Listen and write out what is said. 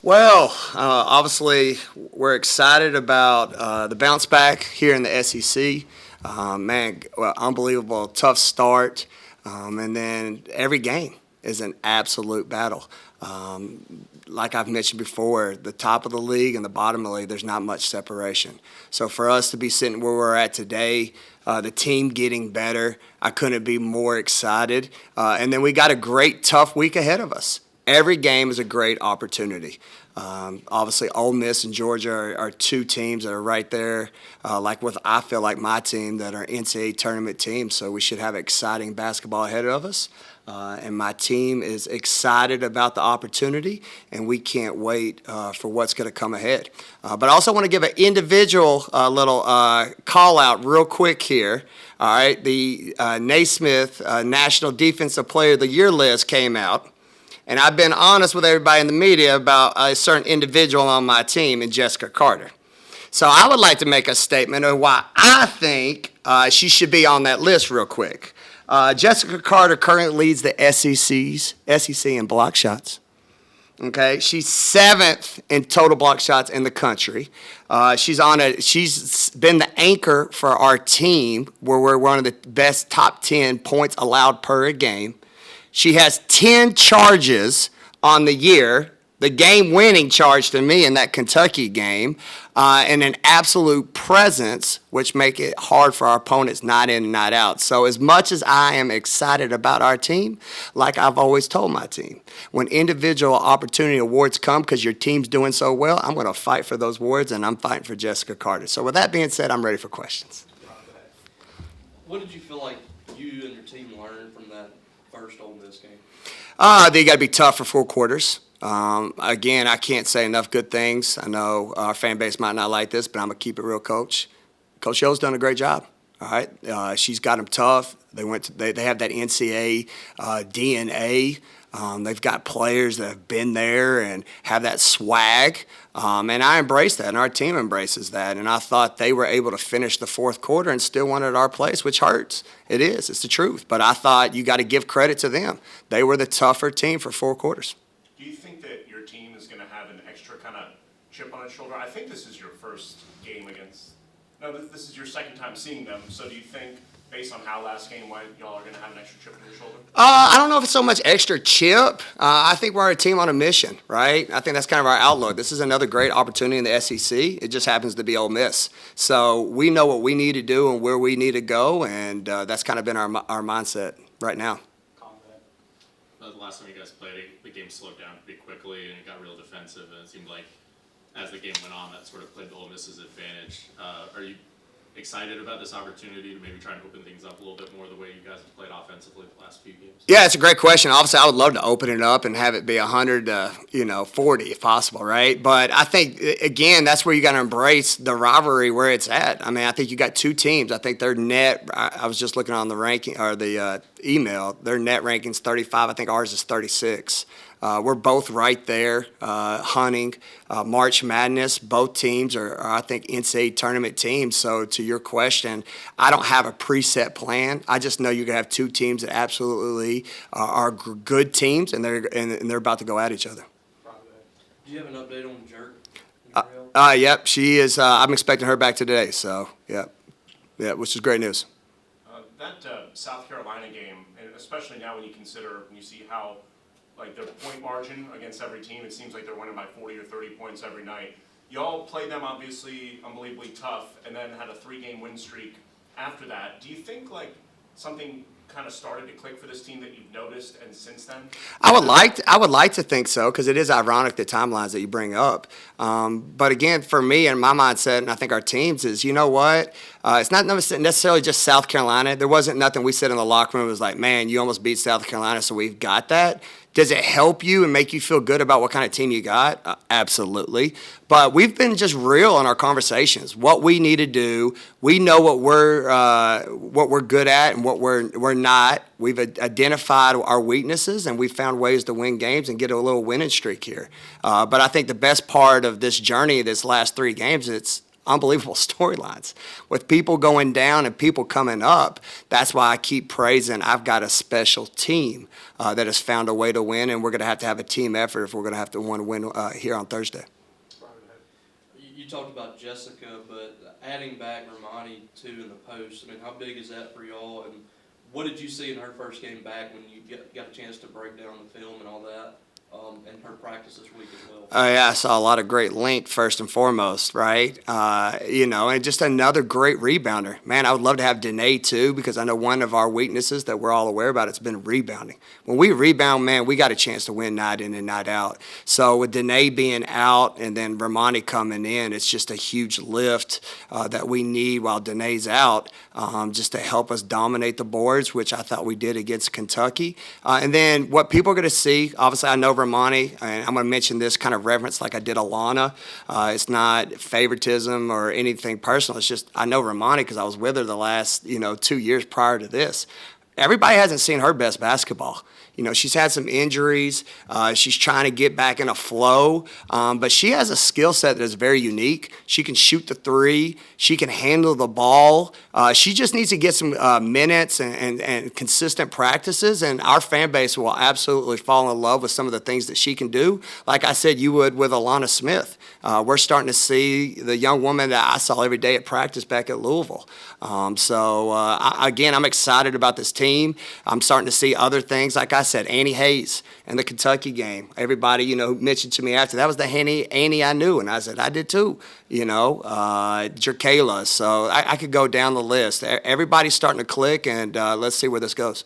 Well, obviously, we're excited about the bounce back here in the SEC. Man, well, unbelievable, tough start. And then every game is an absolute battle. Like I've mentioned before, the top of the league and the bottom of the league, there's not much separation. So for us to be sitting where we're at today, the team getting better, I couldn't be more excited. And then we got a great, tough week ahead of us. Every game is a great opportunity. Obviously, Ole Miss and Georgia are two teams that are right there, like with I feel like my team that are NCAA tournament teams. So we should have exciting basketball ahead of us. And my team is excited about the opportunity, and we can't wait for what's going to come ahead. But I also want to give an individual little call out real quick here. All right, the Naismith National Defensive Player of the Year list came out. And I've been honest with everybody in the media about a certain individual on my team, and Jessica Carter. So I would like to make a statement of why I think she should be on that list real quick. Jessica Carter currently leads the SEC in block shots. Okay, she's 7th in total block shots in the country. She's been the anchor for our team, where we're one of the best top 10 points allowed per game. She has 10 charges on the year, the game-winning charge to me in that Kentucky game, and an absolute presence, which make it hard for our opponents night in and night out. So as much as I am excited about our team, like I've always told my team, when individual opportunity awards come because your team's doing so well, I'm going to fight for those awards, and I'm fighting for Jessica Carter. So with that being said, I'm ready for questions. What did you feel like you and your team learned from that first Ole Miss game? They got to be tough for 4 quarters. Again, I can't say enough good things. I know our fan base might not like this, but I'm going to keep it real, Coach. Coach Hill's done a great job. All right, she's got them tough. They have that NCAA DNA. They've got players that have been there and have that swag, and I embrace that, and our team embraces that. And I thought they were able to finish the 4th quarter and still won at our place, which hurts. It is. It's the truth. But I thought you got to give credit to them. They were the tougher team for 4 quarters. Do you think that your team is going to have an extra kind of chip on its shoulder? I think this is your first game against – no, this is your second time seeing them. So do you think, based on how last game went, y'all are going to have an extra chip on your shoulder? I don't know if it's so much extra chip. I think we're a team on a mission, right? I think that's kind of our outlook. This is another great opportunity in the SEC. It just happens to be Ole Miss. So we know what we need to do and where we need to go, and that's kind of been our mindset right now. The last time you guys played, the game slowed down pretty quickly and it got real defensive, and it seemed like as the game went on, that sort of played to Ole Miss's advantage. Are you excited about this opportunity to maybe try and open things up a little bit more the way you guys have played offensively the last few games? Yeah, it's a great question. Obviously, I would love to open it up and have it be 100 to 40 if possible, right? But I think, again, that's where you got to embrace the rivalry where it's at. I mean, I think you got 2 teams. I think their net, I was just looking on the ranking or the email, their net ranking's 35. I think ours is 36. We're both right there, hunting. March Madness, both teams are, I think, NCAA tournament teams. So to your question, I don't have a preset plan. I just know you're going to have 2 teams that absolutely are good teams, and they're about to go at each other. Do you have an update on Jerk? Yep, she is. I'm expecting her back today. So, yeah, which is great news. That South Carolina game, and especially now when you see how their point margin against every team, it seems like they're winning by 40 or 30 points every night. Y'all played them obviously unbelievably tough, and then had a 3-game win streak after that. Do you think something kind of started to click for this team that you've noticed, and since then? I would like to think so, because it is ironic, the timelines that you bring up. But again, for me and my mindset, and I think our teams, is, you know what? It's not necessarily just South Carolina. There wasn't nothing we said in the locker room. It was like, man, you almost beat South Carolina, so we've got that. Does it help you and make you feel good about what kind of team you got? Absolutely. But we've been just real in our conversations. What we need to do, we know what we're good at and what we're not. We've identified our weaknesses, and we've found ways to win games and get a little winning streak here. But I think the best part of this journey, this last 3 games, it's unbelievable storylines. With people going down and people coming up, that's why I keep praising I've got a special team that has found a way to win, and we're going to have a team effort if we're going to have to want to win here on Thursday. You talked about Jessica, but adding back Romani too in the post, I mean, how big is that for y'all? And what did you see in her first game back when you got a chance to break down the film and all that? And her practice this week as well. Yeah, I saw a lot of great length first and foremost, right? And just another great rebounder. Man, I would love to have Danae too, because I know one of our weaknesses that we're all aware about has been rebounding. When we rebound, man, we got a chance to win night in and night out. So with Danae being out and then Romani coming in, it's just a huge lift that we need while Danae's out, just to help us dominate the boards, which I thought we did against Kentucky. And then what people are going to see, obviously I know Romani, and I'm going to mention this kind of reference like I did Alana. It's not favoritism or anything personal. It's just I know Romani because I was with her the last 2 years prior to this. Everybody hasn't seen her best basketball. She's had some injuries. She's trying to get back in a flow, but she has a skill set that is very unique. She can shoot the three. She can handle the ball. She just needs to get some minutes and consistent practices, and our fan base will absolutely fall in love with some of the things that she can do. Like I said, you would with Alana Smith. We're starting to see the young woman that I saw every day at practice back at Louisville. Again, I'm excited about this team. I'm starting to see other things. Like I said, Annie Hayes in the Kentucky game. Everybody, mentioned to me after, that was the Annie I knew. And I said, I did too, Jerkayla. So I could go down the list. Everybody's starting to click, and let's see where this goes.